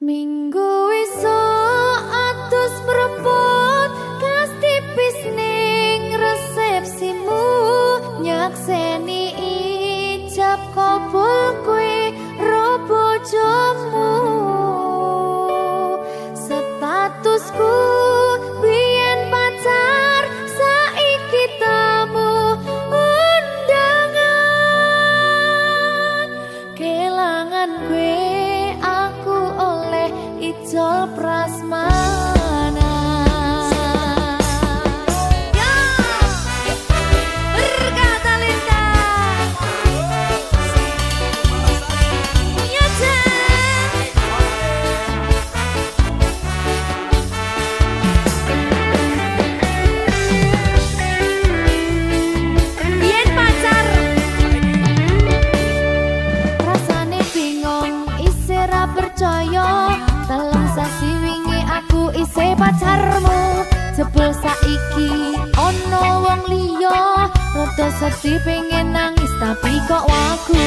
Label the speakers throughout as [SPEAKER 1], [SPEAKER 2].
[SPEAKER 1] Minggu esuk atus mrepot kas tipis ning resepsimu nyakseni ijab kabul kowe ro bojomu statusku biyen pacar saiki tamu undangan kelangan kowe aku oleh ijol prasmanan. Percaya telung sasi wingi aku isih pacarmu jebul saiki ono wong liya rada sedih pengen nangis tapi kok wagu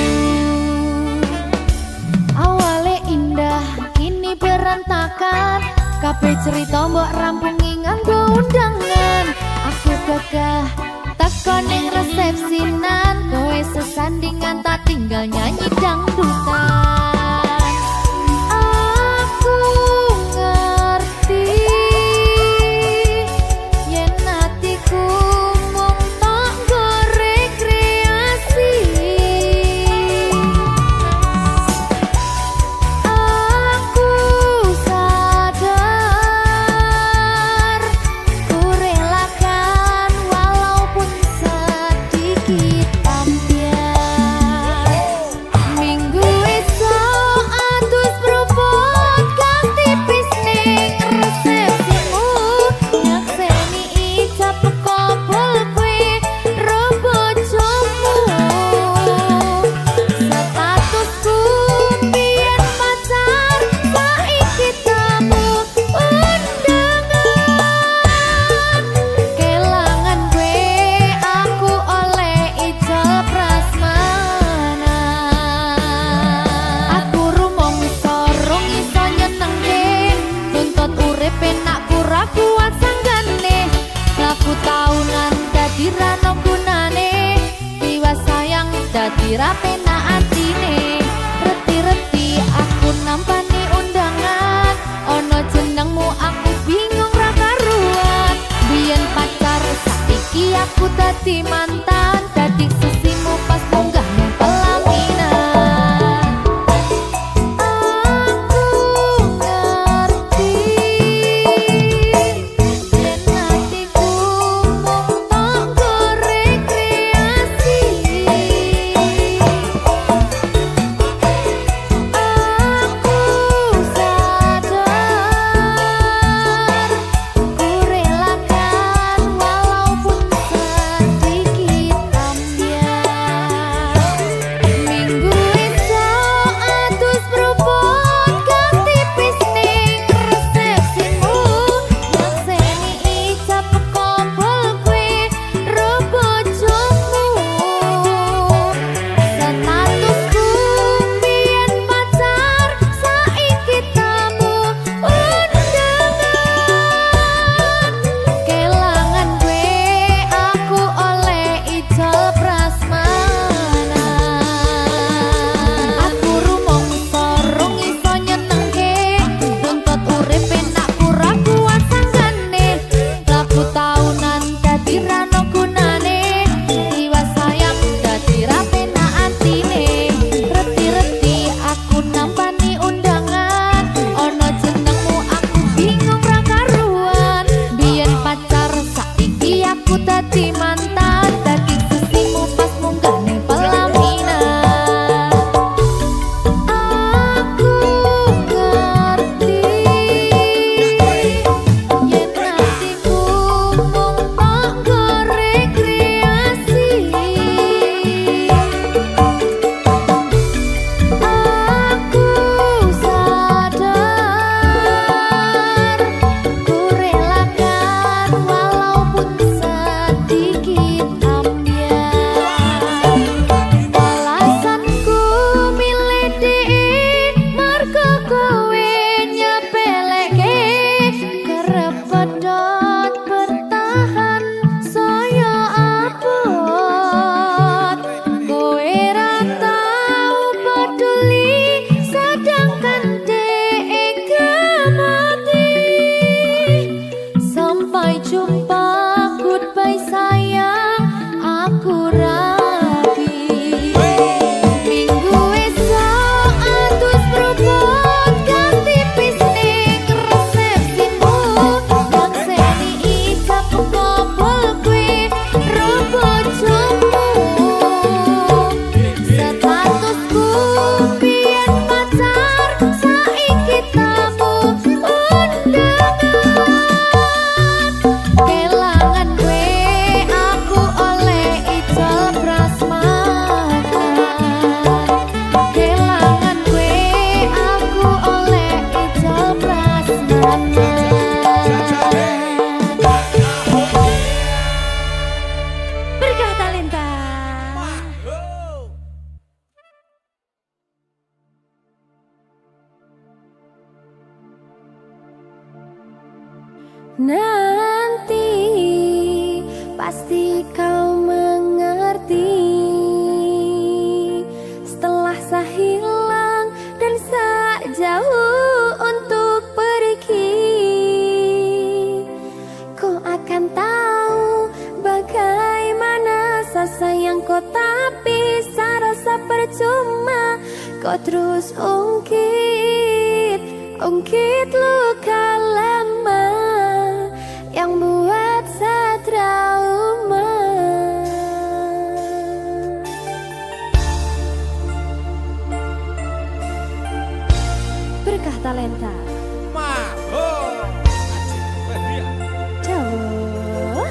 [SPEAKER 1] awale indah kini berantakan kabeh cerita mbok rampungi nganggo undangan aku gagah teko ning resepsinan kowe sesandingan tak tinggal nyanyi dangdutan. Dira penak atine reti-reti aku nampani undangan ono jenengmu aku bingung ra karuan biyen pacar saiki aku dadi mantan dadi sesimu pas munggah nang pelaminan aku ngerti yen hatiku mung tanggo rekreasi aku rapi. Minggu esok atus propon ganti pisnik resepsimu. Ngakseni ijab kabul kue robo jomu. Statusku biyen pacar saiki tamu undangan. Kelangan kue aku oleh ijol prasmanan. Kelangan kue aku oleh ijol prasmanan. Berkah talenta. Nanti pasti kau mengerti. Setelah saya hilang dan saya jauh untuk pergi, kau akan tahu bagaimana saya sayang kau, tapi saya rasa percuma. Kau terus ungkit luka lama yang buat saya trauma. Berkah talenta. Jawa.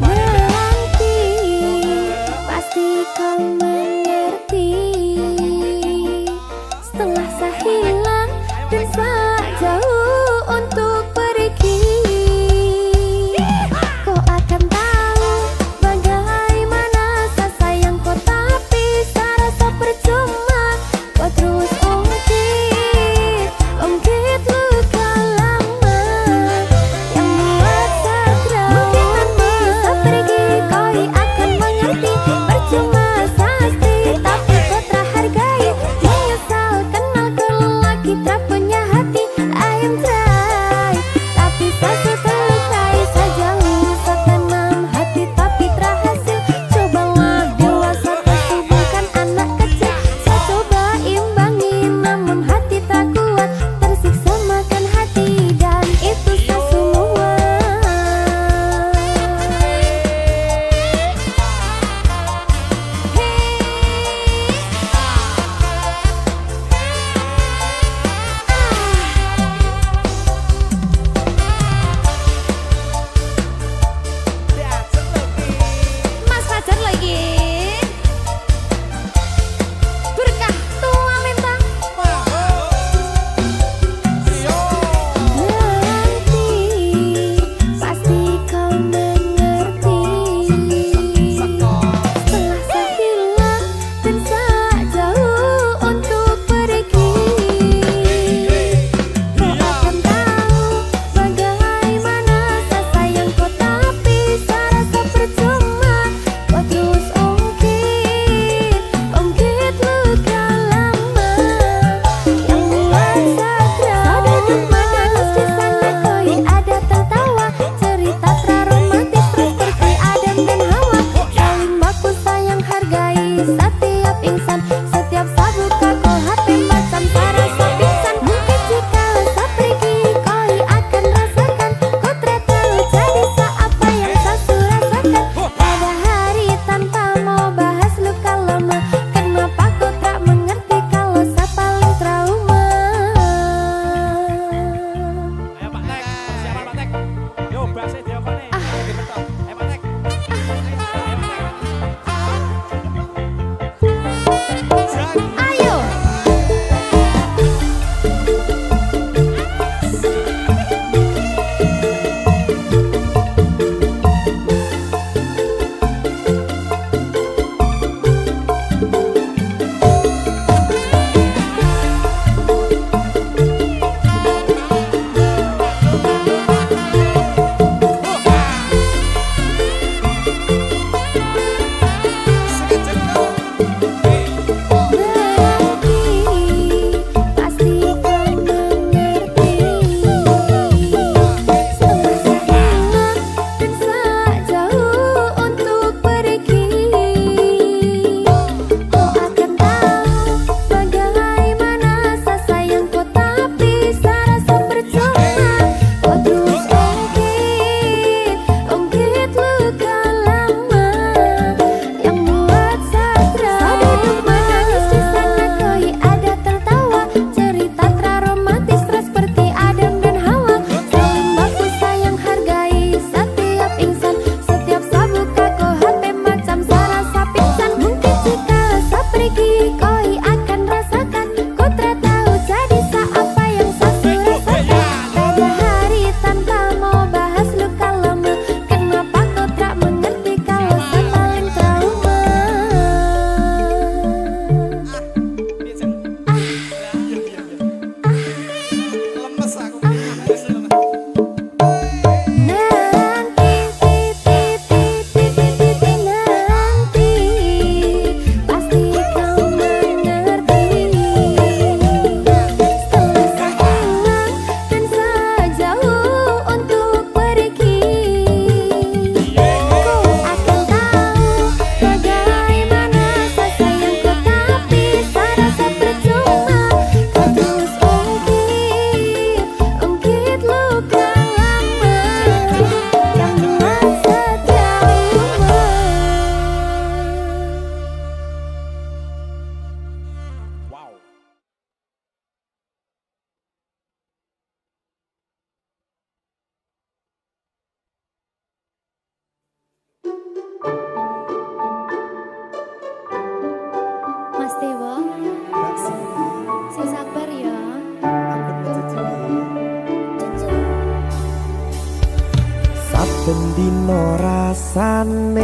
[SPEAKER 1] Nanti pasti kau mengerti. Setelah saya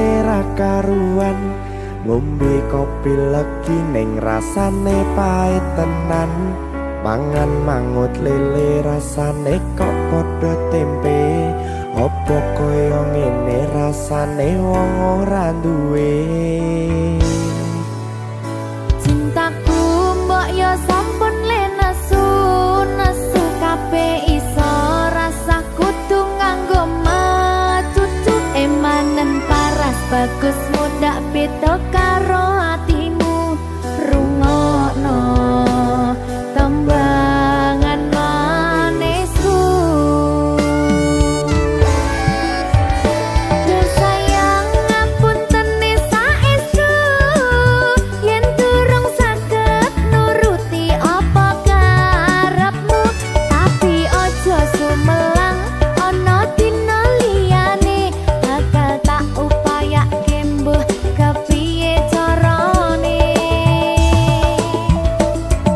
[SPEAKER 2] lele ra karuan, ngombe kopi legi ning rasane pahit tenan. Mangan mangut lele rasane kok padha tempe, opo koyo ngene rasane wong ora duwe.
[SPEAKER 1] Cintaku mbok yo sampun le nesu kabeh iso rasa kudu nganggo matutu emanen paras bagus mundak beda karo atimu rungokno tembangan manisku. Duh sayang ngapunten saestu yen durung saged nuruti apa karepmu, tapi ojo sumelang ana dina liyane bakal tak upayake mbuh kepiye carane.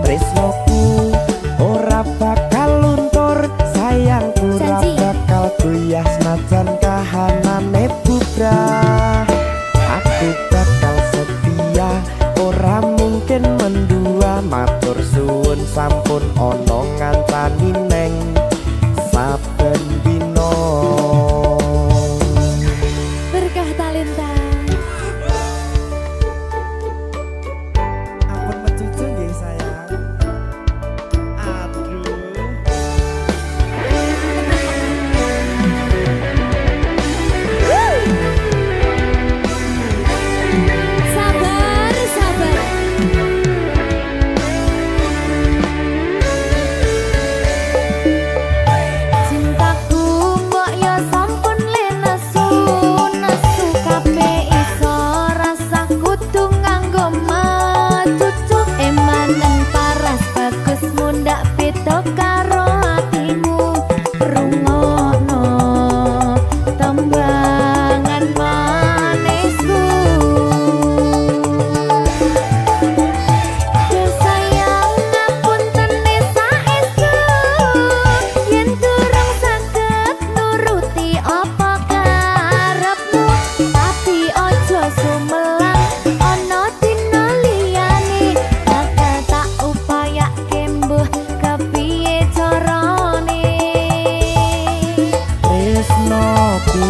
[SPEAKER 2] Tresnoku ora bakal luntur, sayangku ora
[SPEAKER 1] Janji.
[SPEAKER 2] bakal goyah senajan kahanane bubrah. Aku bakal setia, ora mungkin mendua. Matur suwun sampun ana ngancani neng saben dina.
[SPEAKER 1] Berkah talenta.
[SPEAKER 2] Ampun mecucu nggih sayang. Aduh.
[SPEAKER 1] Sabar, sabar. Cintaku mbok yo sampun le nesu kabeh iso rasa kudu nganggo matutu emanen paras bagus mundak beda karo atimu rungokno tembangan manisku. Duh sayang ngapunten saestu yen durung saged nuruti apa karepmu, tapi ojo sumelang ana dina liyane bakal tak upayake mbuh kepiye carane.
[SPEAKER 2] Tresnoku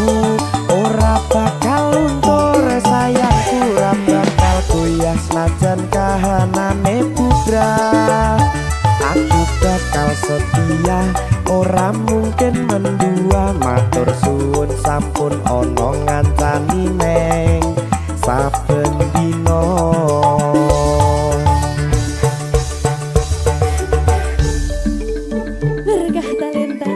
[SPEAKER 2] ora bakal luntur, sayangku ora bakal goyah senajan kahanane bubrah. Aku bakal setia, ora mungkin mendua. Matur suwun sampun ana ngancani neng saben dina.
[SPEAKER 1] Berkah talenta.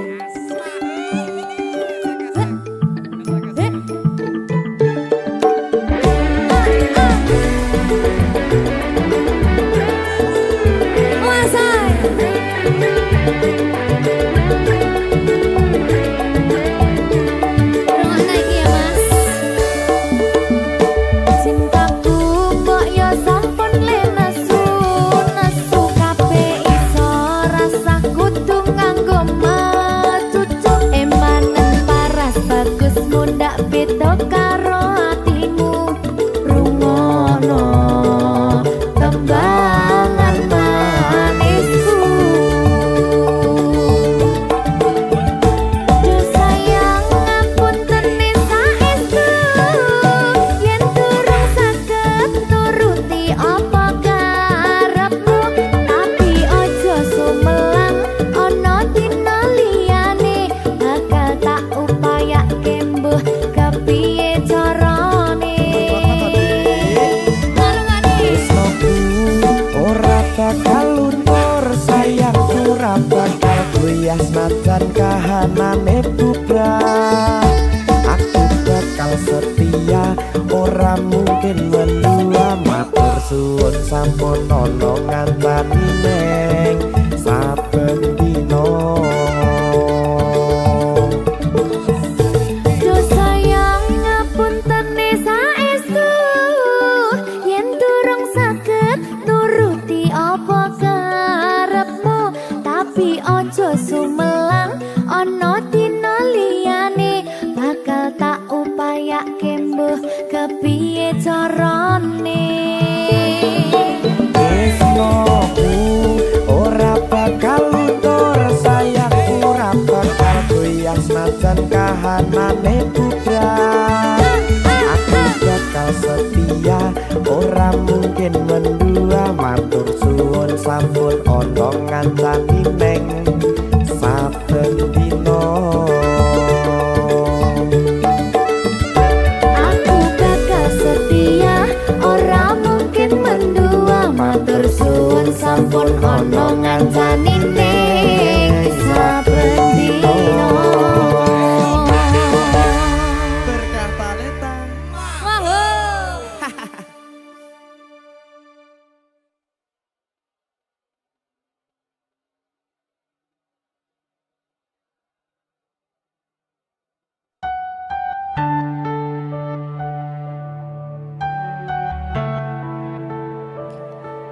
[SPEAKER 1] Cintaku mbok yo sampun le nesu kabeh iso rasa kudu nganggo matutu emanen paras bagus mundak beda karo atimu rungokno tembangan manisku. Duh sayang ngapunten saestu yen durung saged nuruti apa karepmu, tapi ojo sumelang ana dina liyane bakal tak upayake mbuh kepiye carane.
[SPEAKER 2] Tresnoku ora bakal luntur, sayangku ora bakal goyah senajan kahanane bubrah. Aku bakal setia, ora mungkin mendua. Matur suwun sampun ana ngancani neng saben dina.
[SPEAKER 1] Duh sayang ngapunten saestu yen durung saged nuruti apa karepmu, tapi ojo sumelang ana dina liyane bakal tak upayake mbuh carane
[SPEAKER 2] tresnoku ora bakal luntur sayangku ora bakal goyah senajan kahanane bubrah aku bakal setia ora mungkin mendua matur suwun sampun ana ngancani neng saben dina
[SPEAKER 1] aku bakal setia ora mungkin mendua matur suwun sampun ana ngancani ning saben dina
[SPEAKER 2] berkah talenta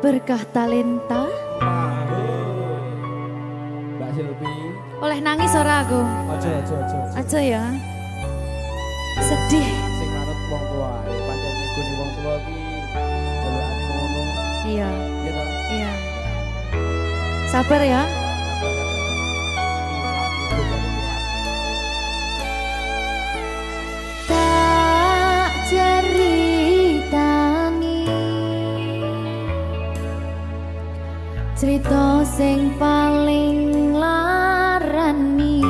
[SPEAKER 1] berkah talenta
[SPEAKER 3] Mbak Silvi,
[SPEAKER 1] oleh nangis ora aku aja ya sedih
[SPEAKER 3] sing manut wong tua, pancen ngikuni wong tua ki jelekane ngono.
[SPEAKER 1] iya
[SPEAKER 3] Ya ta?
[SPEAKER 1] iya sabar ya tak ceritani cerita sing paling larani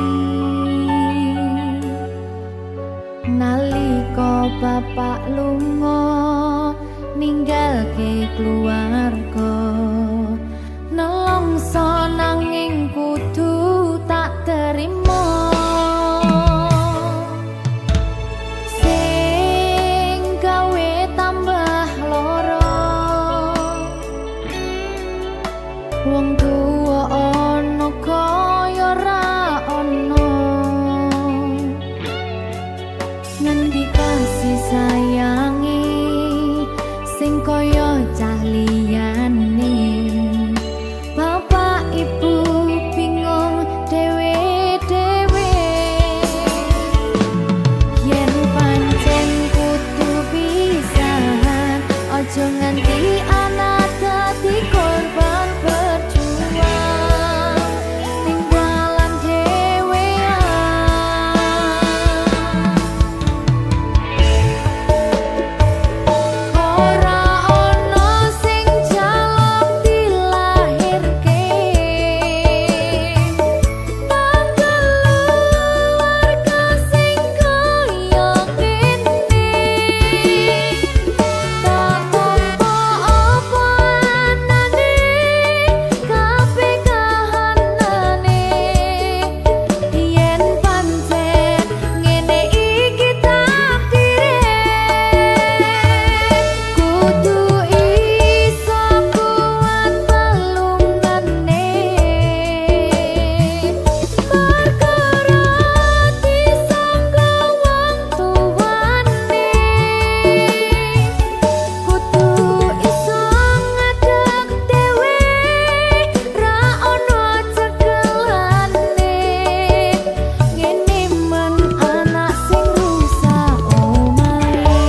[SPEAKER 1] nalika bapak lunga ninggalke keluarga nelongso nanging kudu tak terima sing gawe tambah loro wong tuwa ana kaya ra ana ngendi kasih sayangi sing kaya cah liyane bapak ibu bingung dhewe-dhewe yen pancen kudu pisahan aja nganti anak dadi korban berjuang ning dalan ora ana sing jaluk dilahirke keluarga sing kaya ngene tak tampa apa anane kabeh kahanane yen pancen ngene iki takdire kudu iso kuat balungane perkara disangka wong tuwane kudu iso ngadeg dhewe ra ono cekelane ngene men anak sing rusak omahe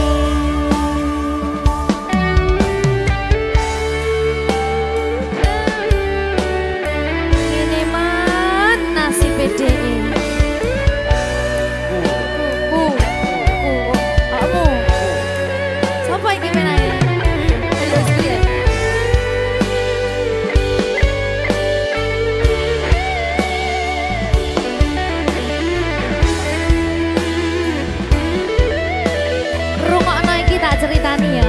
[SPEAKER 1] ngene man nasib dhewe kamu sapa iki menane ayo piye rungokno iki tak ceritani ya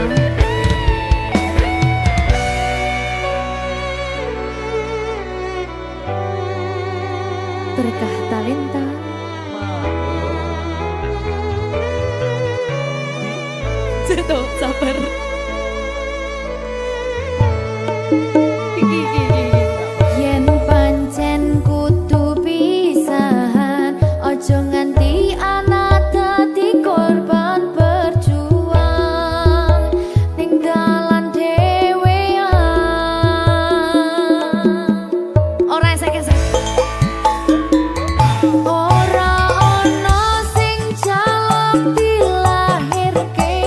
[SPEAKER 1] berkah talenta Ceto, sabar yen pancen kudu pisahan aja nganti anak dadi korban berjuang ning dalan dhewean ora esek-esek ora ana sing jaluk dilahirke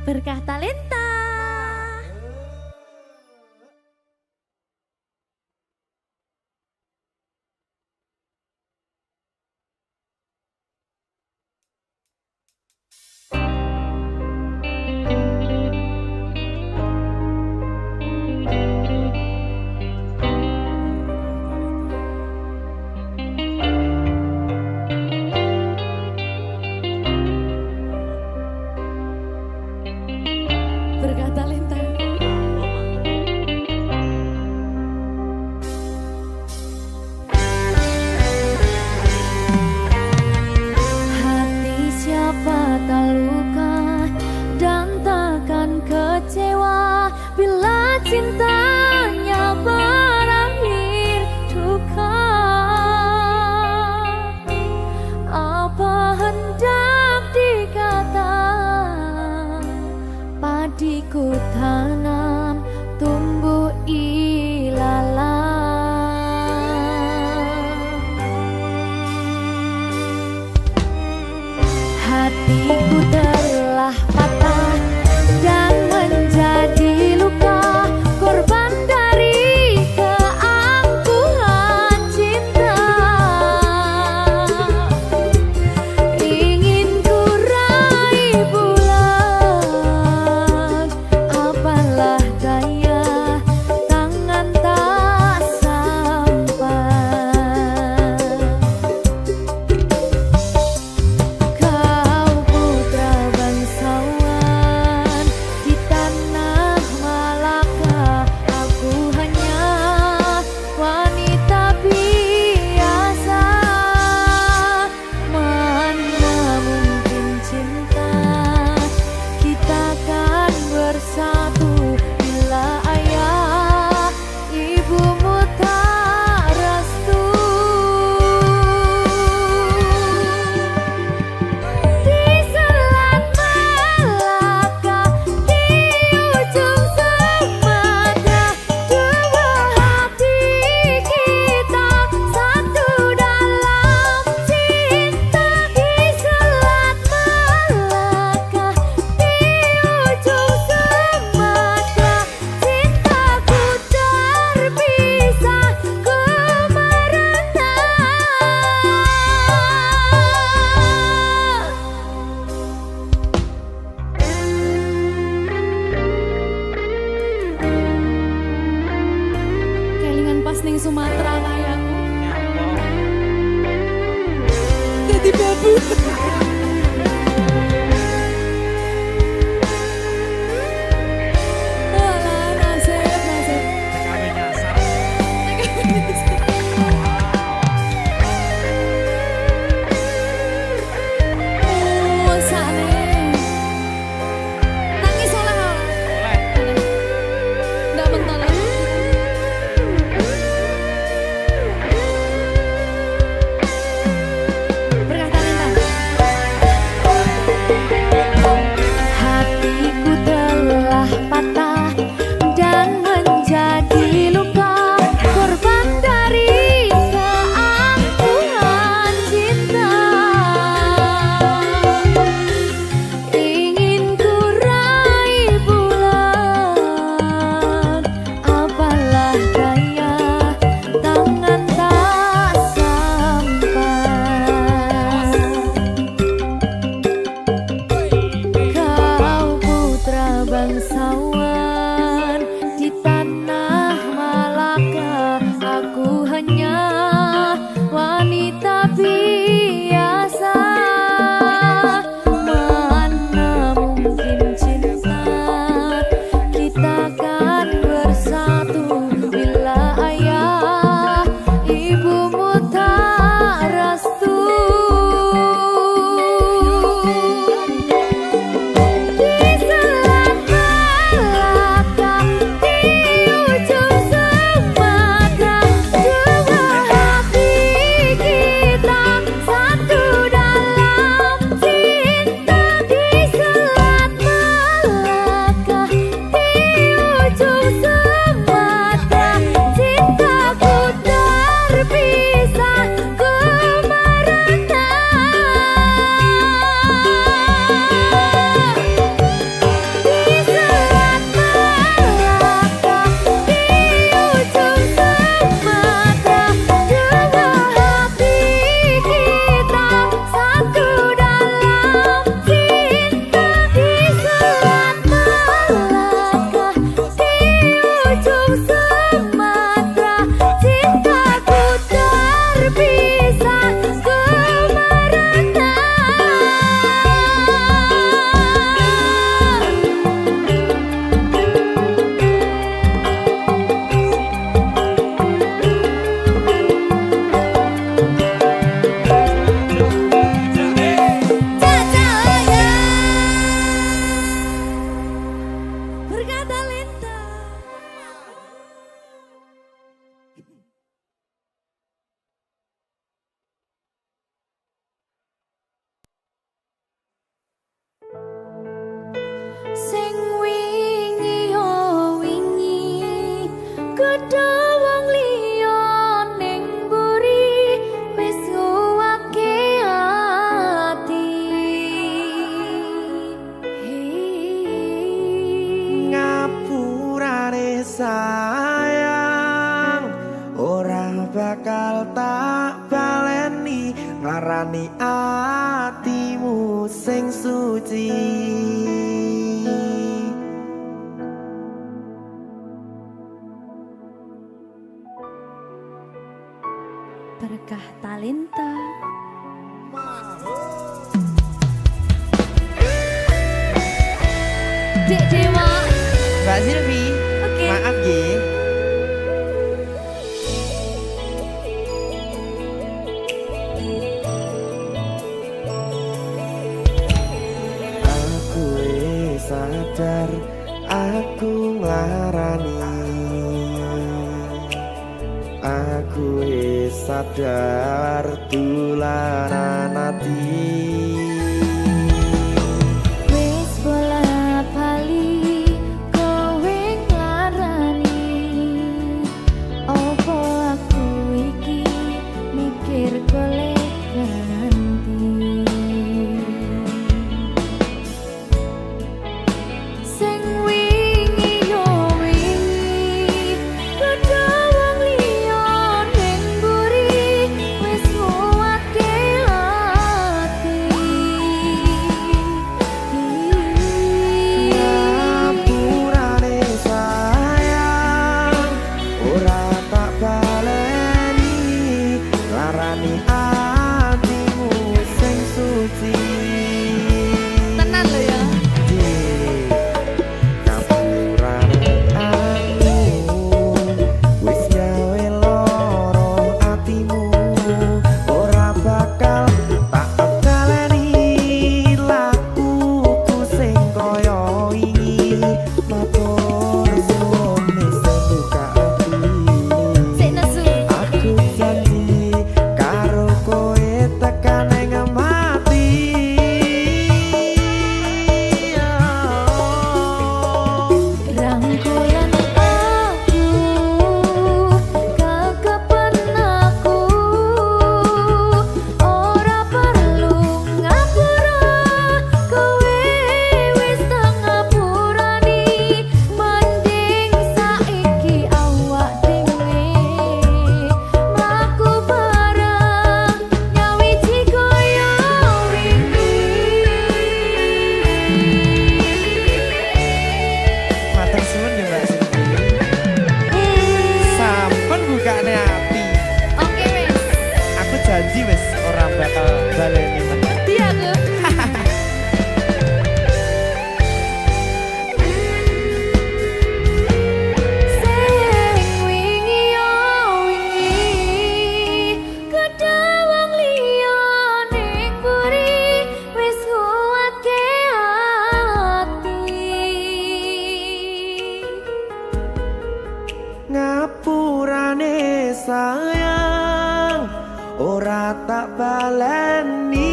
[SPEAKER 1] Berkah Talenta. Berkah Talenta. Hati siapa tak luka dan takkan kecewa bila cintanya berakhir duka. Apa hendak dikata, padiku tanam tumbuh ilalang. Hatiku telah patah dan menjadi luka, korban dari keangkuhan cinta. Ingin ku raih bulan, apalah daya, tangan tak sampai. Kau putra bangsawan di tanah Malaka, aku hanya wanita biasa. Mana mungkin cinta kita kan bersatu bila ayah ibumu tak restu. Di selat Malaka, di ujung Sumatera, dua hati kita satu dalam cinta. Di selat Malaka, di ujung Sumatera, cintaku terpisah ku merana. Kelingan pas ning Sumatera kayakku. Jadi babu. Alah, nasib. Oh, sakne. Nangis oleh ora? Ndak mentol. Berkah Talenta. Kedha wong liya ning mburi wis nguwake ati.
[SPEAKER 2] Ngapurane sayang ora bakal tak baleni nglarani atimu sing suci.
[SPEAKER 1] Berkah talenta. Dek Dewa.
[SPEAKER 2] Mbak Silvi,
[SPEAKER 1] Oke.
[SPEAKER 2] maaf nggih. Aku wis sadar aku nglarani. Aku wis sadar tulanan ati.
[SPEAKER 1] Wis bola bali kowe nglarani. Opo aku iki mikir golek ganti. Sing wingi yo wingi kedha wong liya ning mburi wis nguwatke ati.
[SPEAKER 2] Ngapurane sayang ora tak baleni larani atimu sing suci.
[SPEAKER 1] Tenan lho ya.
[SPEAKER 2] Ngapurane aku wis gawe loro atimu ora bakal tak baleni lakuku sing kaya wingi matur suwun sing buka ati.
[SPEAKER 1] Sik nesu.
[SPEAKER 2] Aku janji karo kowe tekan ing mati.
[SPEAKER 1] Rangkulan aku kakapen aku ora perlu ngapura kowe wis tak ngapurani mending saiki awak dhewe mlaku bareng nyawiji kaya
[SPEAKER 2] Matur suwun ya Mbak Silvi. Sampun bukane ati.
[SPEAKER 1] Oke wis.
[SPEAKER 2] Aku janji wis ora bakal baleni meneh.
[SPEAKER 1] Di aku. Sing wingi yo wingi kedha wong liya ning mburi wis nguwatke ati.
[SPEAKER 2] Ngapurane sayang ora tak baleni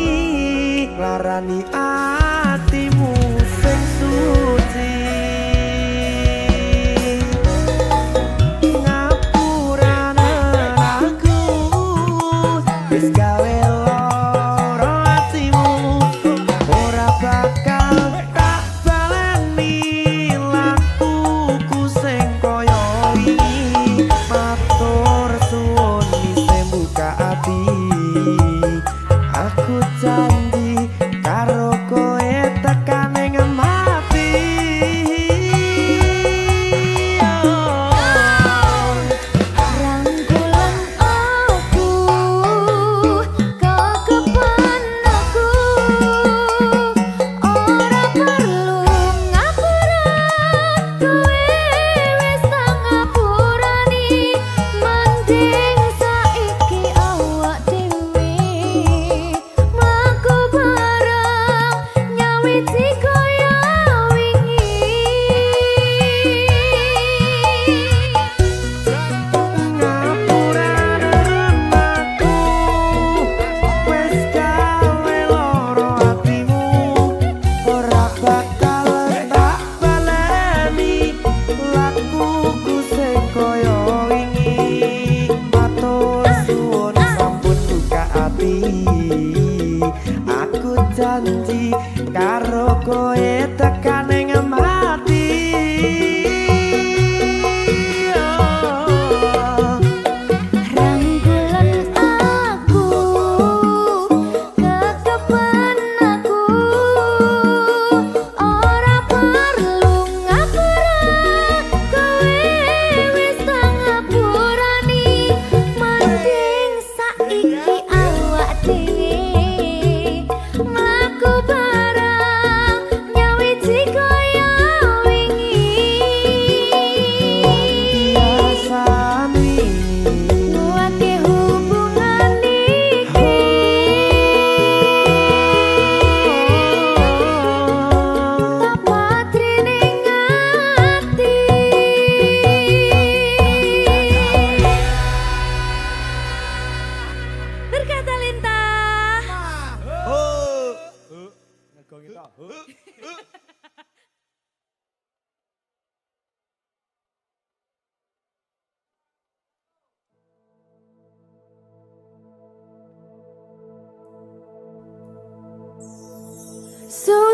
[SPEAKER 2] larani atimu sing suci. Ngapurane aku wis gawe loro atimu ora bakal tak baleni lakuku sing kaya wingi matur suwun sing buka ati. Aku janji karo kowe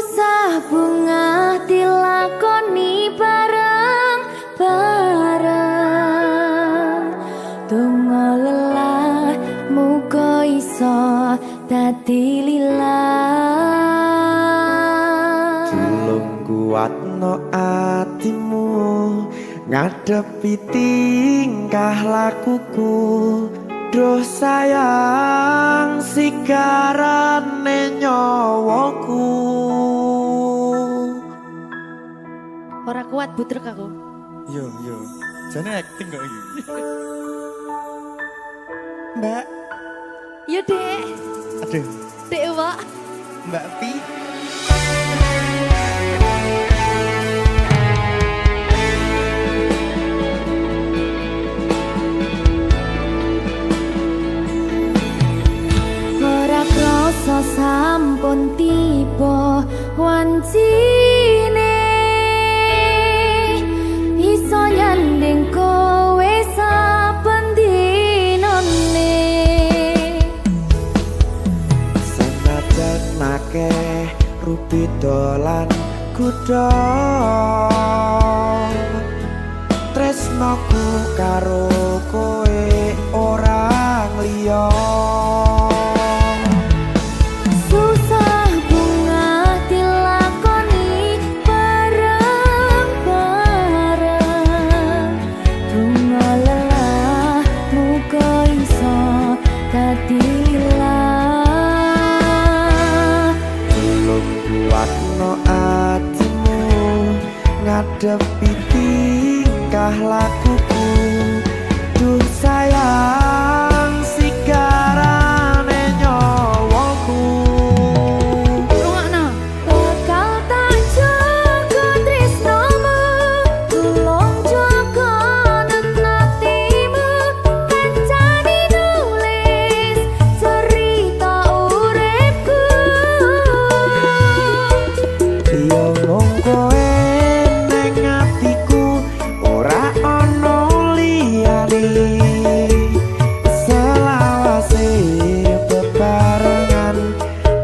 [SPEAKER 1] Susah bunga dilakoni bareng-bareng. Donga lelah muga iso dadi lillah.
[SPEAKER 4] Tulung kuatno atimu ngadepi tingkah lakuku. Duh sayang sigarane nyawaku.
[SPEAKER 1] Ora kuat butrek aku.
[SPEAKER 2] Yo. Jane acting kok iki. Mbak.
[SPEAKER 1] Yo Dek.
[SPEAKER 2] Aduh,
[SPEAKER 1] Dek Wak.
[SPEAKER 2] Mbak Pi.
[SPEAKER 1] Ora krasa sampun tiba wancine. Iso nyanding kowe saben dinane.
[SPEAKER 4] Senajan akeh rupi dolan kuda. Tresnoku karo kowe orang liya.
[SPEAKER 1] Susah bunga dilakoni bareng-bareng. Donga lelah muga iso dadi lillah.
[SPEAKER 4] Tulung kuatno atimu ngadepi tingkah lakuku. Duh sayang sigarane nyawaku.
[SPEAKER 1] Rungokno. Bakal tak jaga tresnomu, tulung jaga nenatimu. Kancane nulis cerita uripku.
[SPEAKER 4] Yo mung kowe ning atiku ora ana liyane. Selawase bebarengan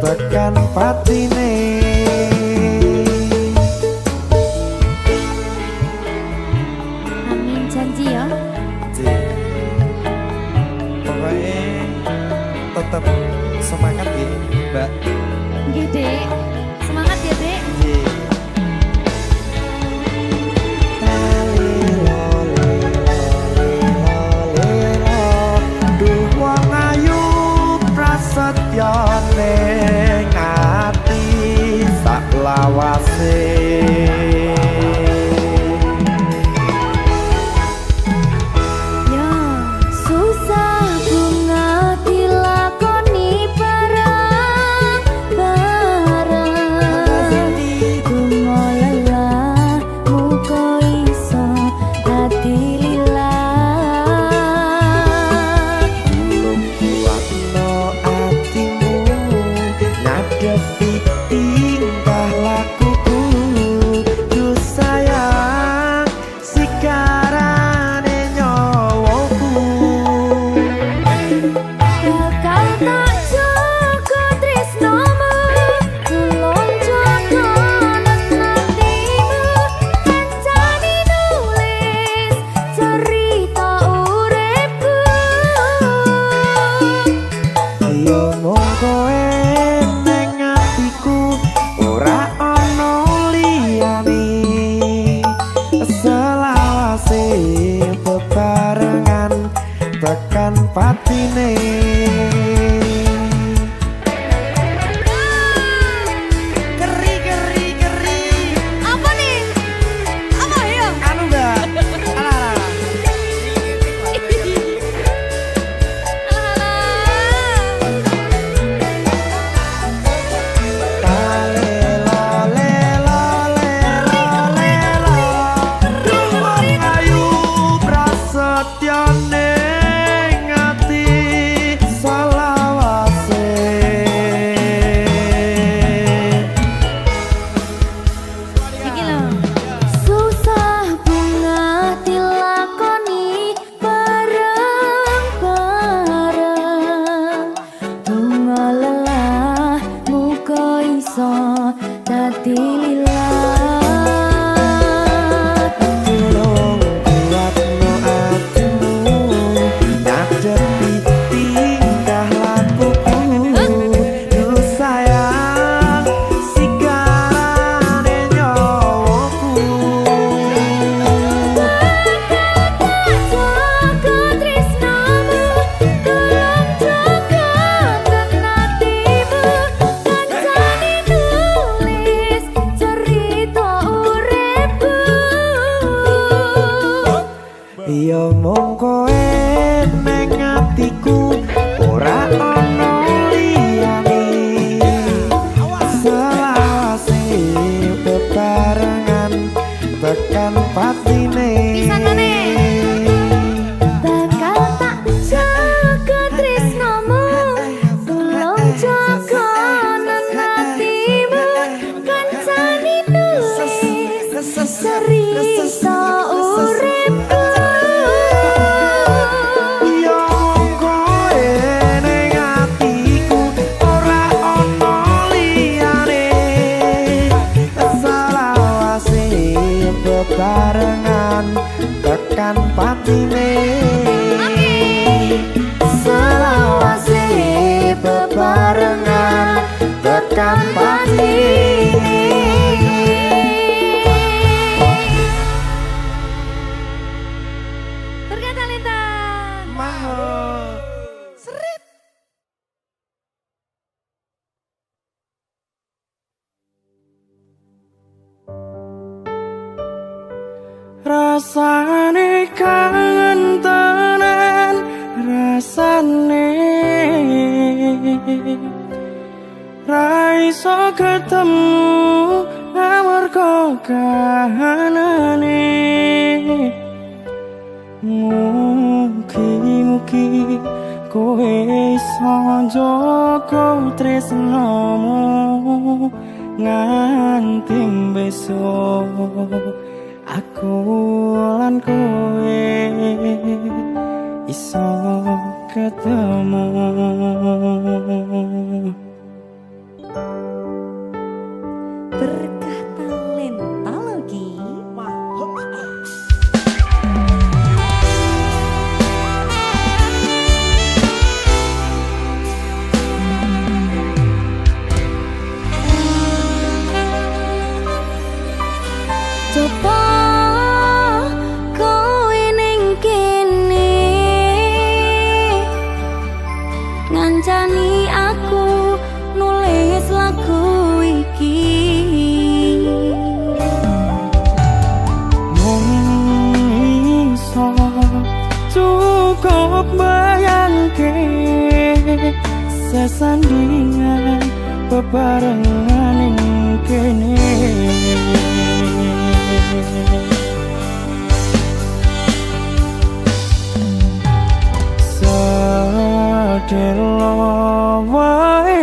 [SPEAKER 4] tekan patine.
[SPEAKER 1] Amin janji ya.
[SPEAKER 2] Pokoknya tetap semangat ya, Mbak.
[SPEAKER 1] Nggih, Dek. Semangat ya, Dek.
[SPEAKER 2] Nggih.
[SPEAKER 4] Duh wong ayu prasetyo ning ati sak lawase.
[SPEAKER 1] Ya, susah bunga dilakoni bareng-bareng. Donga lelah muga iso dadi lillah.
[SPEAKER 4] Tulung kuatno atimu ngadepi tingkah lakuku. Duh sayang sigarane nyawaku.
[SPEAKER 1] Bakal tak jaga tresnomu, tulung jaga nenatimu. Kancane nulis cerita uripku.
[SPEAKER 4] Yo mung kowe ning atiku ora ana liyane. Selawase bebarengan tekan patine. Keri.
[SPEAKER 1] Apa nih? Apa ya?
[SPEAKER 4] Anu Mbak. Alah. Duh wong ayu prasetyo ning ati kowe ning atiku ora ono liyane selawase bebarengan tekan patine
[SPEAKER 1] bakal tak jaga tresnomu tulung jaga hatimu kancani nulis cerita uripku
[SPEAKER 4] yo kowe ning atiku ora ono liyane selawase bebarengan tekan patine selawase bebarengan tekan patine.
[SPEAKER 1] Berkata Lintang
[SPEAKER 2] Mahal.
[SPEAKER 3] Rasane kangen tenan rasane ra iso ketemu amarga kahanane mugi-mugi kowe iso njaga tresnomu nganti besok aku lan kowe iso ketemu.
[SPEAKER 5] Berkah talenta lagi.
[SPEAKER 1] coba kowe ning kene ngancani aku nulis lagu iki
[SPEAKER 3] Mung iso cukup bayangke sesandingan bebarengan ning kene sedelo wae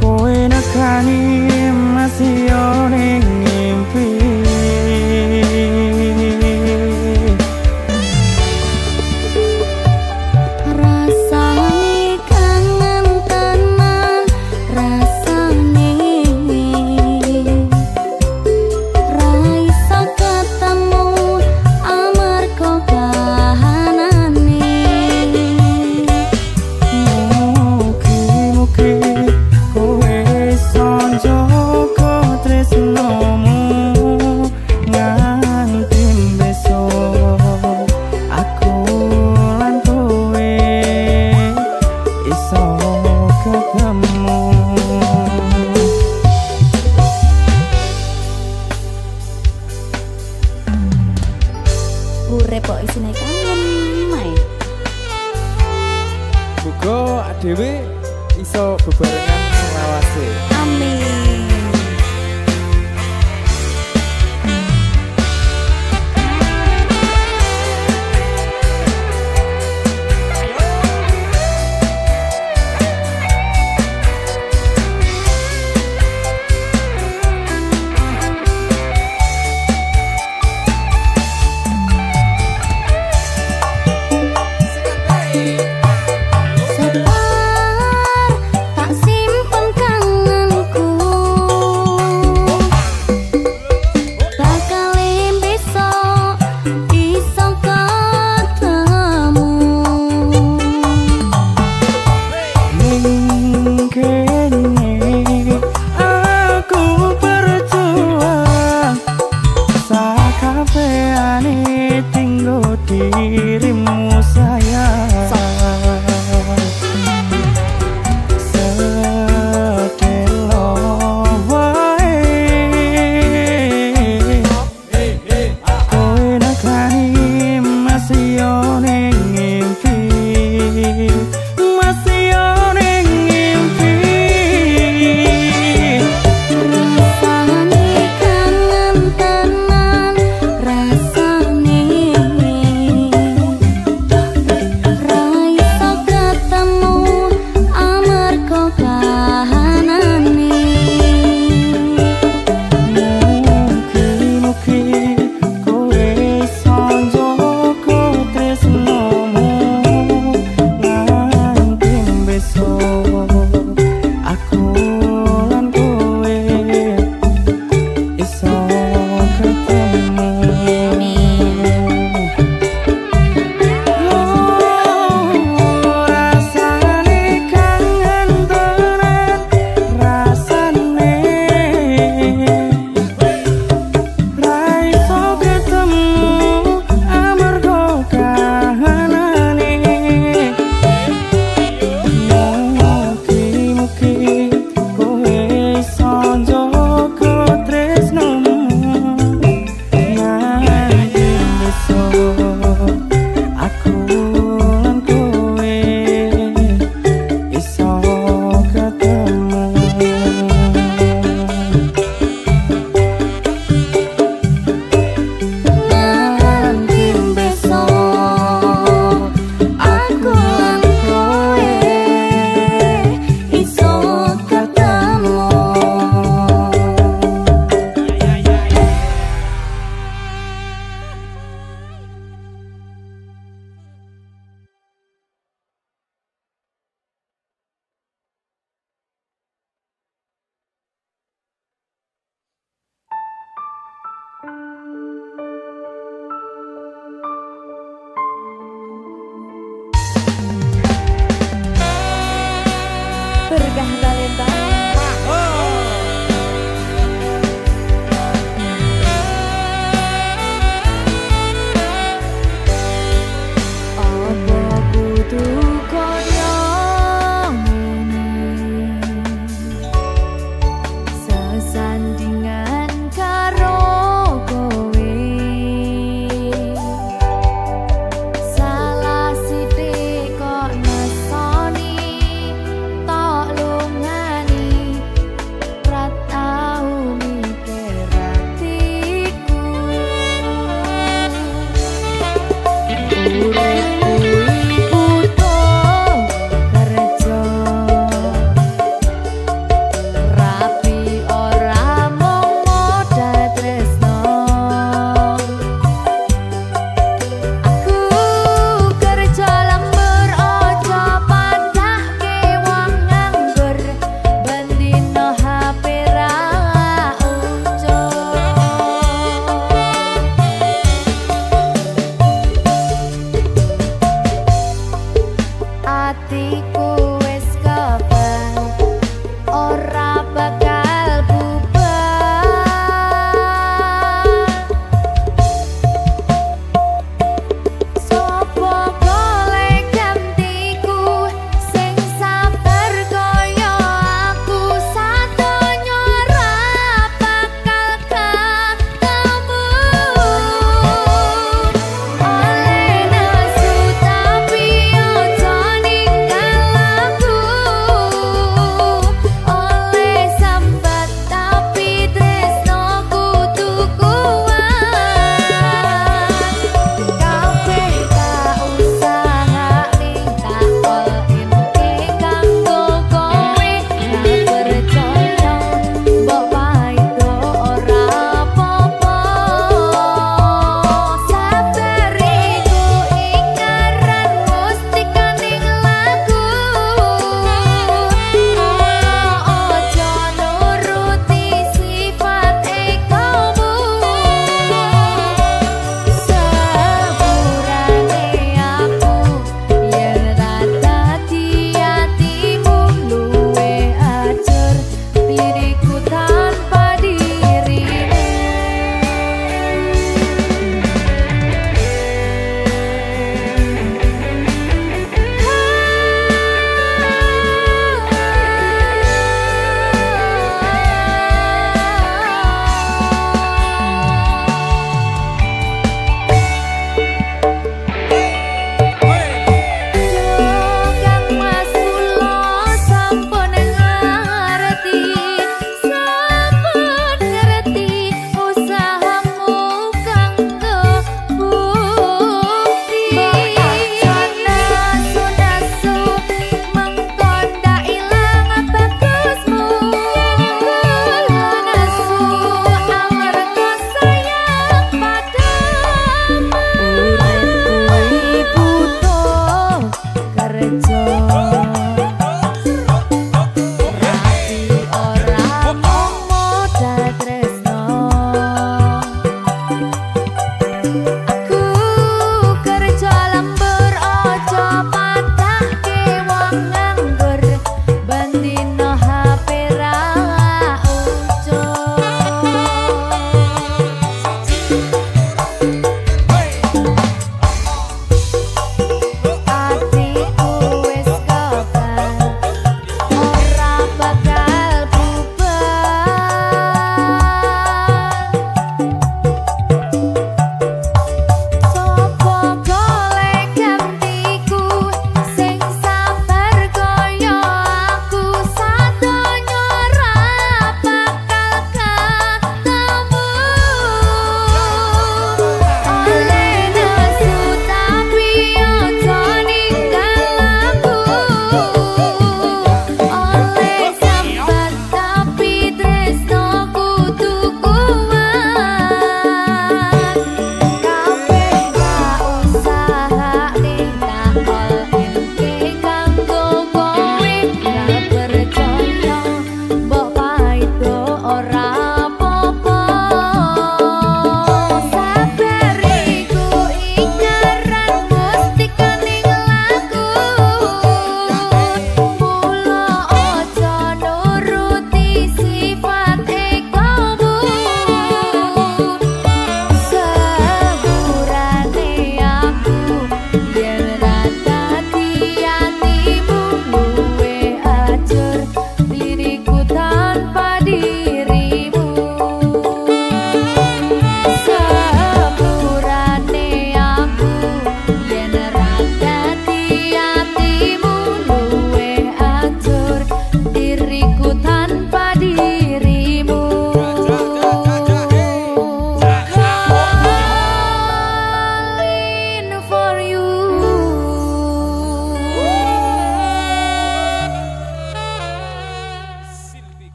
[SPEAKER 3] kowe nekani masih ning mimpi
[SPEAKER 1] rasane kangen tenan rasane ra iso ketemu amarga kahanane
[SPEAKER 3] mugi-mugi kowe iso njaga tresnomu nganti besok aku lan kowe iso ketemu.
[SPEAKER 5] Urip kok isine kangen mae.
[SPEAKER 2] Muga dhewe iso bebarengan selawase.
[SPEAKER 5] Amin.
[SPEAKER 1] Sebar tak simpen kangenku bakal besok iso ketemu
[SPEAKER 3] Ning kene aku berjuang sakabehane tinggo dirimu sayang sedelo wae kowe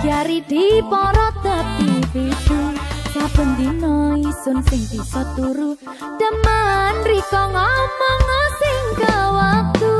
[SPEAKER 1] Sikiari di para tepi pitu saben dina isun sing bisa turu demen riko ngomong sing ke waktu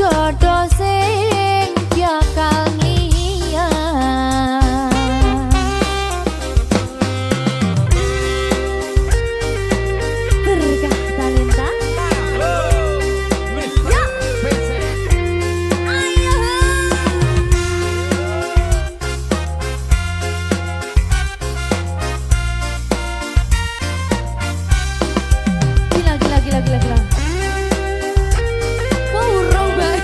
[SPEAKER 1] jodoh sing bakal ngiyang berkah talenta. Gila. Mau urung bae.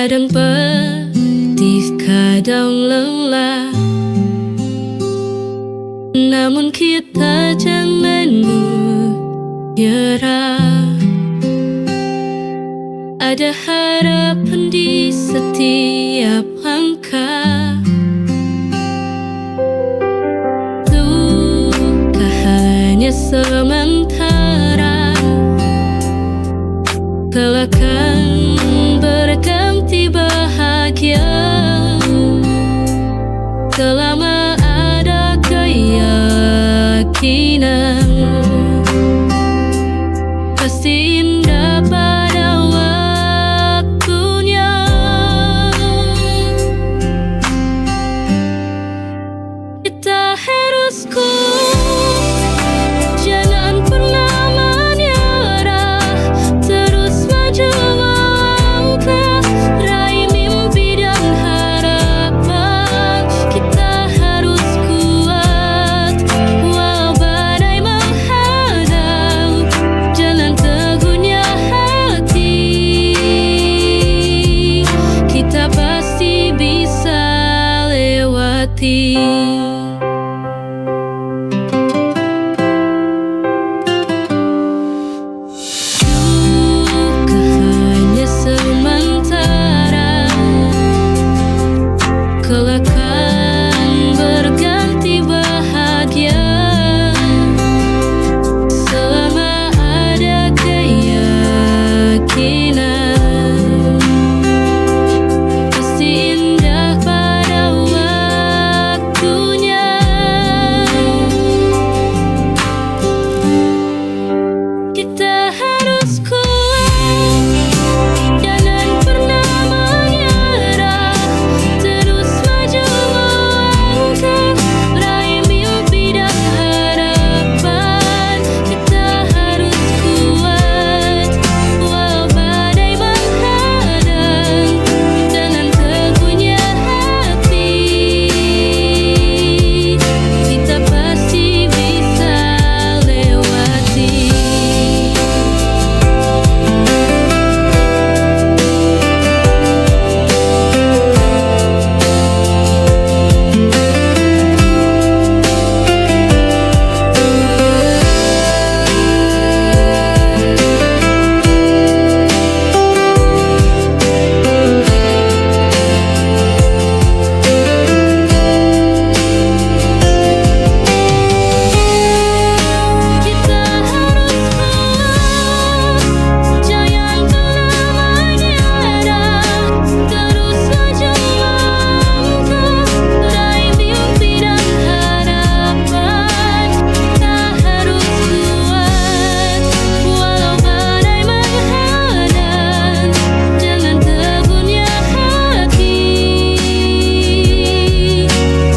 [SPEAKER 6] Kadang pedih, kadang lelah, namun kita jangan menyerah. Ada harapan di setiap langkah. Luka hanya sementara, kelak akan berganti bahagia. Selama ada keyakinan, pasti indah pada waktunya. Kita harus kuat, jangan pernah menyerah, terus maju melangkah, raih mimpi dan harapan. Kita harus kuat, walau badai menghadang, jalan teguhnya hati, kita pasti bisa lewati. Luka hanya sementara, kelak akan berganti bahagia. Selama ada keyakinan, pasti indah pada waktunya. Kita harus kuat, jangan pernah menyerah, terus maju melangkah, raih mimpi dan harapan. Kita harus kuat, walau badai menghadang, jalan teguhnya hati, kita pasti bisa lewati. Kita harus kuat, jangan pernah menyerah, terus maju melangkah, raih mimpi dan harapan. Kita harus kuat, walau badai menghadang, jalan teguhnya hati,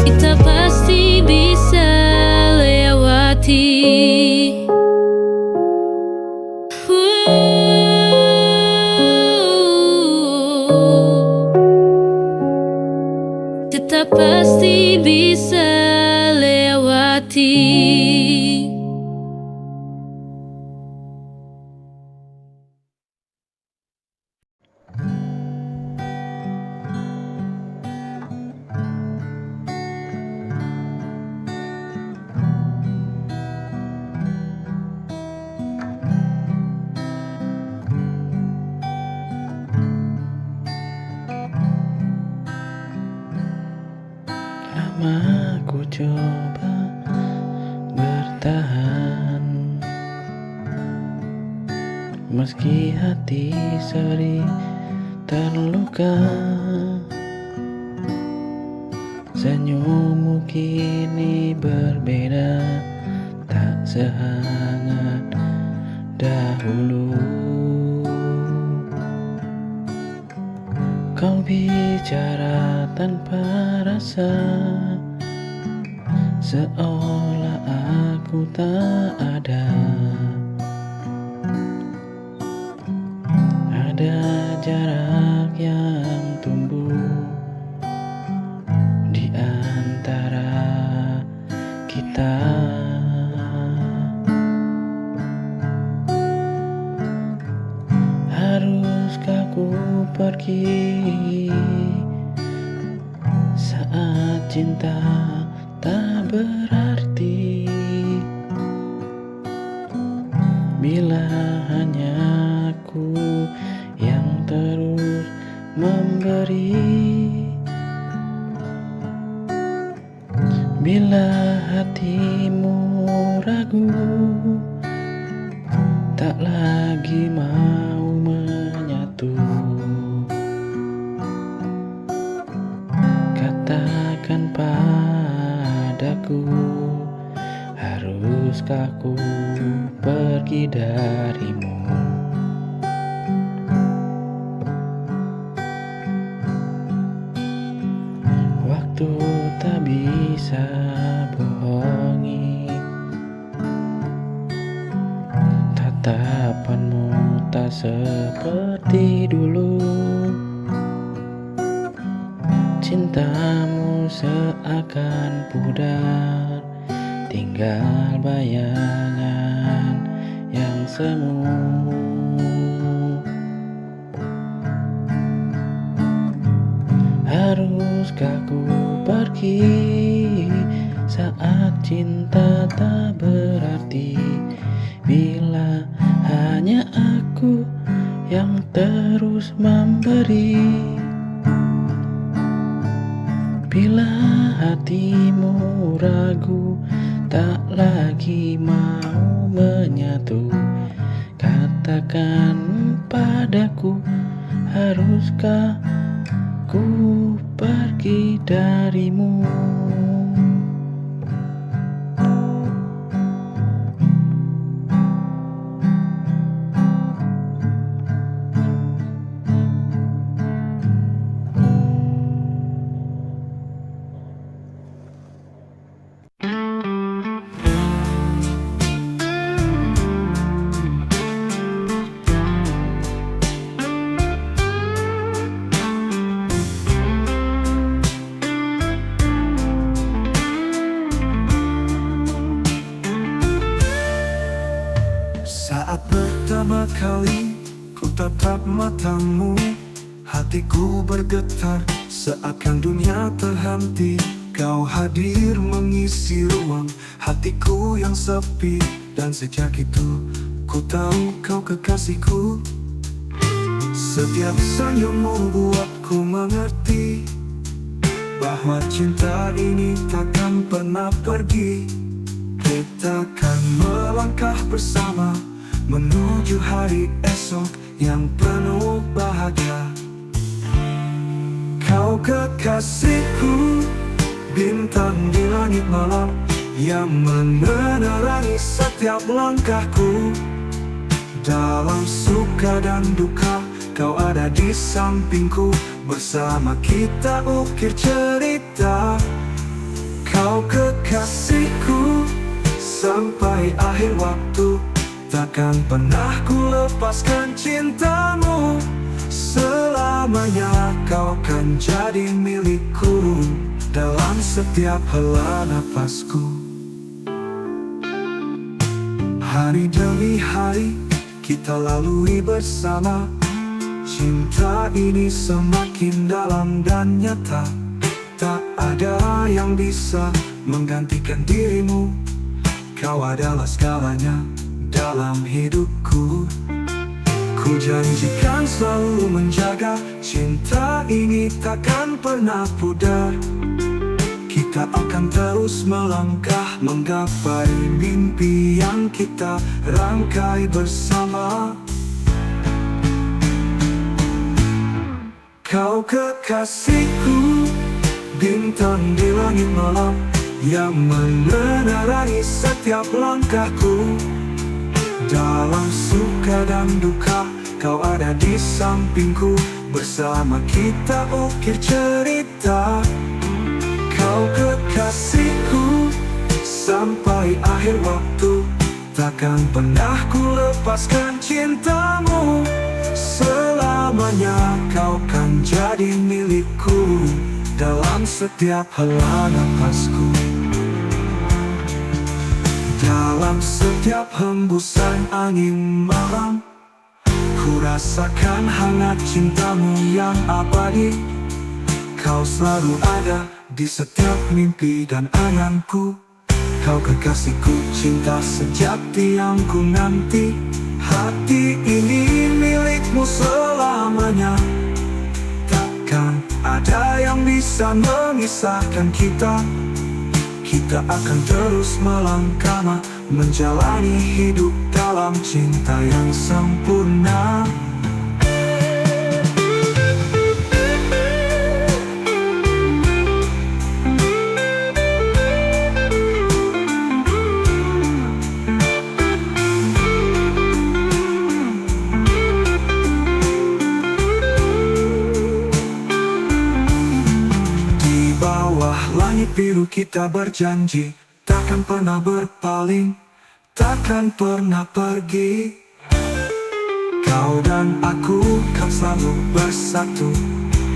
[SPEAKER 6] kita pasti bisa lewati. Kita pasti bisa lewati.
[SPEAKER 7] Lama ku coba bertahan, meski hati sering terluka. Senyummu kini berbeda, tak sehangat dahulu. Kau bicara tanpa rasa, seolah aku tak ada. Ada jarak yang tumbuh di antara kita. Haruskah ku pergi saat cinta tak berarti, bila hanya aku yang terus memberi. Bila hatimu ragu, tak lagi mau menyatu, katakan padaku, haruskah ku pergi darimu? Waktu tak bisa bohongi, tatapanmu tak seperti dulu, cintamu seakan pudar, tinggal bayangan yang semu. Haruskah ku pergi saat cinta tak berarti, bila hanya aku yang terus memberi? Bila hatimu ragu, tak lagi mau menyatu, katakan padaku, haruskah ku pergi darimu?
[SPEAKER 8] Saat pertama kali ku tatap matamu, hatiku bergetar seakan dunia terhenti. Kau hadir mengisi ruang hatiku yang sepi, dan sejak itu ku tahu kau kekasihku. Setiap senyummu buatku mengerti bahwa cinta ini takkan pernah pergi. Kita akan melangkah bersama menuju hari esok yang penuh bahagia. Kau kekasihku, bintang di langit malam yang menerangi setiap langkahku. Dalam suka dan duka, kau ada di sampingku, bersama kita ukir cerita. Kau kekasihku, sampai akhir waktu, takkan pernah ku lepaskan cintamu. Selamanya kau kan jadi milikku, dalam setiap hela napasku. Hari demi hari kita lalui bersama, cinta ini semakin dalam dan nyata. Tak ada yang bisa menggantikan dirimu, kau adalah segalanya dalam hidupku. Ku janjikan selalu menjaga cinta ini takkan pernah pudar. Kita akan terus melangkah menggapai mimpi yang kita rangkai bersama. Kau kekasihku, bintang di langit malam yang menerangi setiap langkahku. Dalam suka dan duka, kau ada di sampingku, bersama kita ukir cerita. Kau kekasihku, sampai akhir waktu, takkan pernah ku lepaskan cintamu. Selamanya kau kan jadi milikku, dalam setiap hela napasku. Dalam setiap hembusan angin malam, Ku rasakan hangat cintamu yang abadi. Kau selalu ada di setiap mimpi dan anganku. Kau kekasihku, cinta sejati yang ku nanti. Hati ini milikmu selamanya. Takkan ada yang bisa memisahkan kita. Kita akan terus melangkah, menjalani hidup dalam cinta yang sempurna. Langit biru kita berjanji, takkan pernah berpaling, takkan pernah pergi. Kau dan aku kan selalu bersatu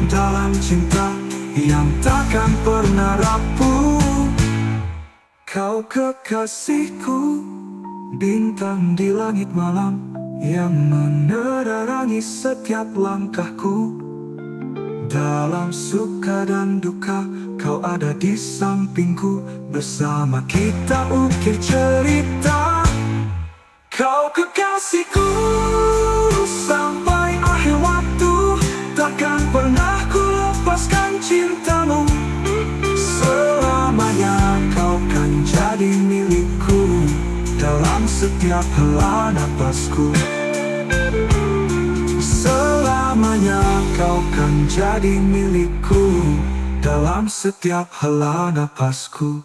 [SPEAKER 8] dalam cinta yang takkan pernah rapuh. Kau kekasihku, bintang di langit malam yang menerangi setiap langkahku. Dalam suka dan duka, kau ada di sampingku. Bersama kita ukir cerita. Kau kekasihku sampai akhir waktu. Takkan pernah ku lepaskan cintamu. Selamanya kau kan jadi milikku. Dalam setiap hela napasku. Selamanya kau kan jadi milikku. Dalam setiap hela napasku.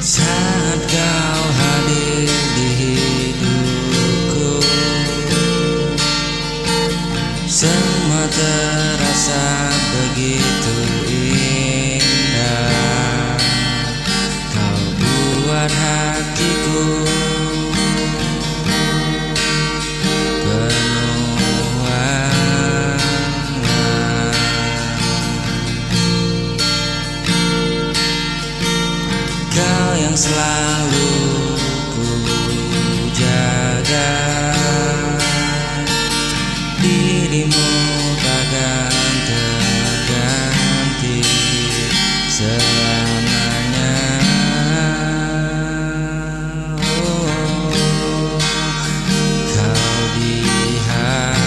[SPEAKER 9] Saat kau hadir di hidupku, semua terasa begitu indah. Kau buat hatiku penuh warna. Kau yang selalu ku jaga, dirimu takkan terganti selamanya. Kau di hati.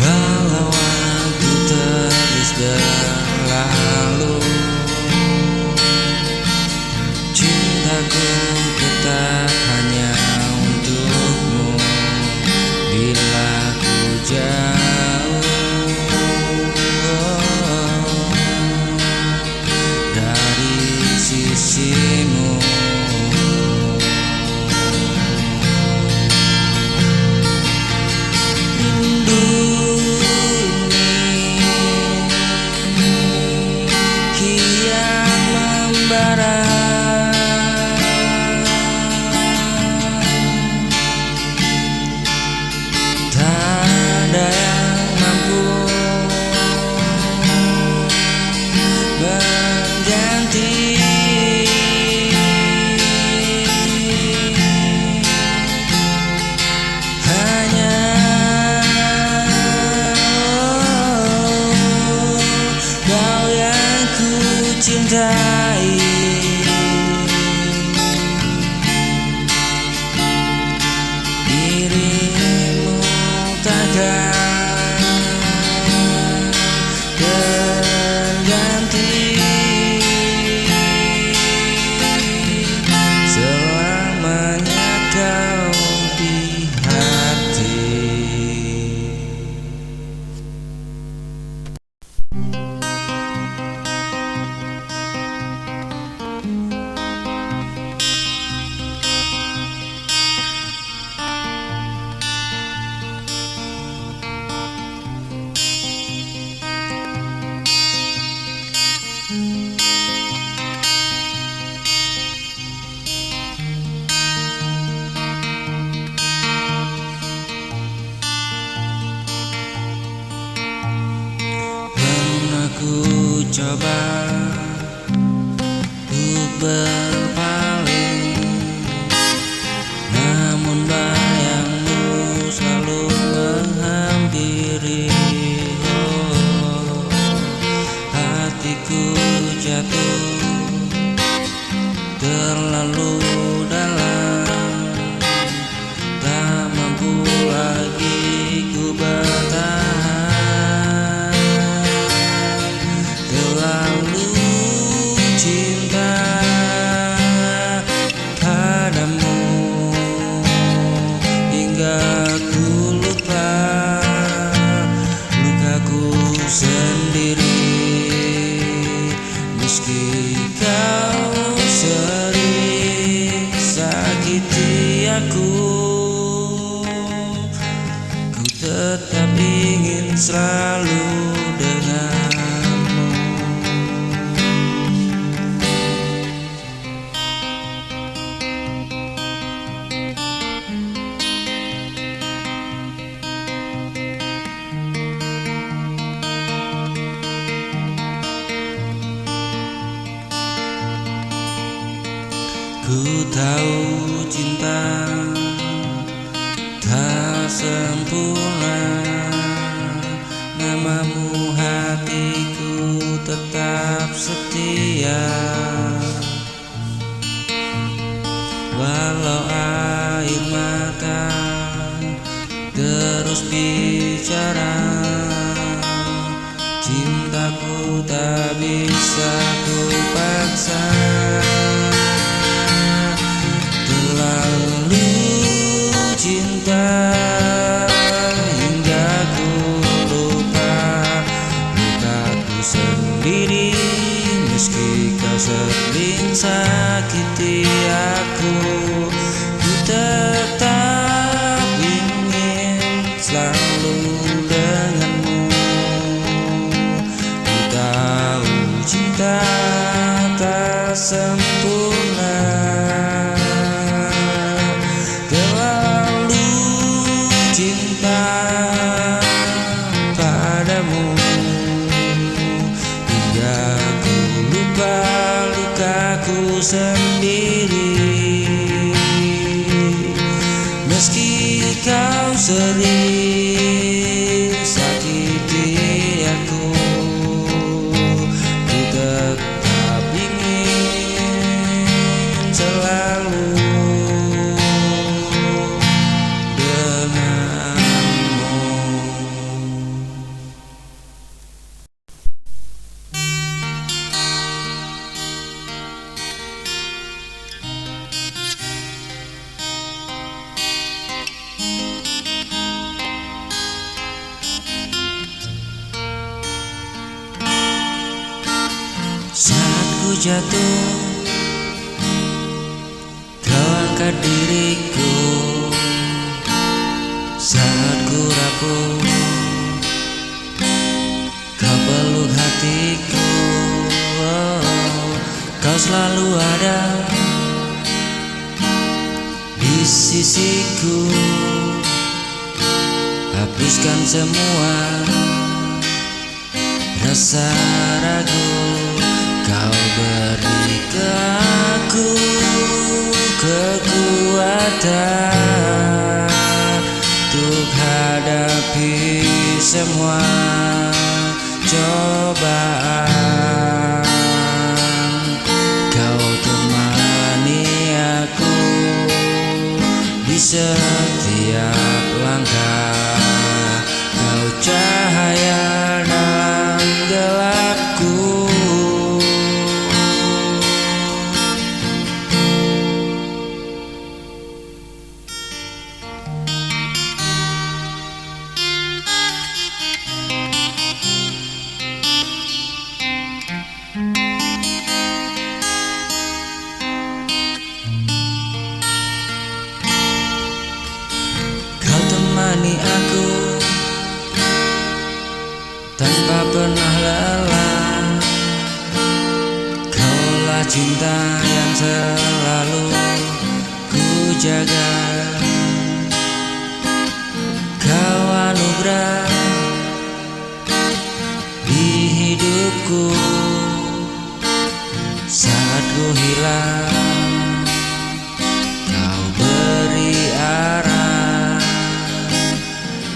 [SPEAKER 9] Walau waktu terus berlalu, cintaku tetap hanya untukmu. Bila ku jauh dari sisimu, rindu kian membara. Tak ada yang mampu mengganti. Hanya kau yang ku cintai. Dirimu takkan ku coba untuk berpaling, namun bayangmu selalu menghampiri. Oh, hatiku jatuh terlalu dalam, tak mampu lagi ku bertahan. Terlalu cinta padamu hingga ku lupa lukaku sendiri. Meski kau sering sakiti aku, ku tetap ingin selalu denganmu. Ku tahu cinta tak sempurna, namamu hatiku tetap setia. Walau air mata terus bicara, cintaku tak bisa ku paksa. Terlalu cinta hingga ku lupa lukaku sendiri. Meski kau sering sakiti aku, ku tetap ingin selalu denganmu. Ku tahu cinta tak sempurna, terlalu cinta padamu hingga ku lupa lukaku sendiri. Meski kau sering sakiti aku, ku tetap ingin selalu denganmu. Saat ku jatuh, kau angkat diriku. Saat ku rapuh, kau peluk hatiku. Oh, kau selalu ada di sisiku. Hapuskan semua rasa ragu. Kau beri ke aku kekuatan untuk hadapi semua cobaan. Kau temani aku di setiap langkah. Kau cahaya dalam gelapku. Temani aku tanpa pernah lelah. Kaulah cinta yang selalu ku jaga. Kau anugerah di hidup hidupku. Saat ku hilang, kau beri arah.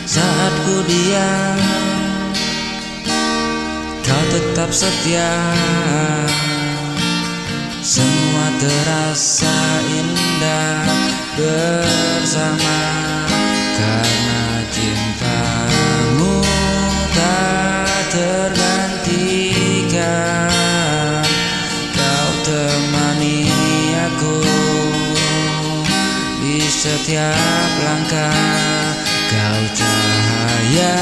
[SPEAKER 9] Saat ku diam, kau tetap setia. Semua terasa indah bersama, karena cintamu tak tergantikan. Kau temani aku di setiap langkah. Kau cahaya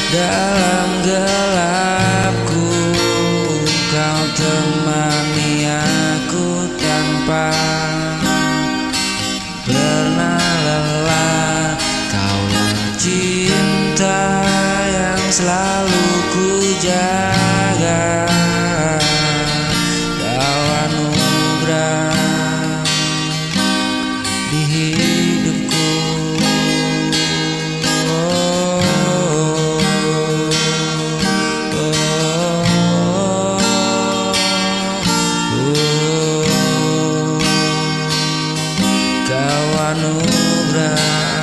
[SPEAKER 9] dalam gelapku. Kau temani aku tanpa pernah lelah. Kaulah cinta yang selalu ku jaga. Kau anugerah di hidupku. Kau anugerah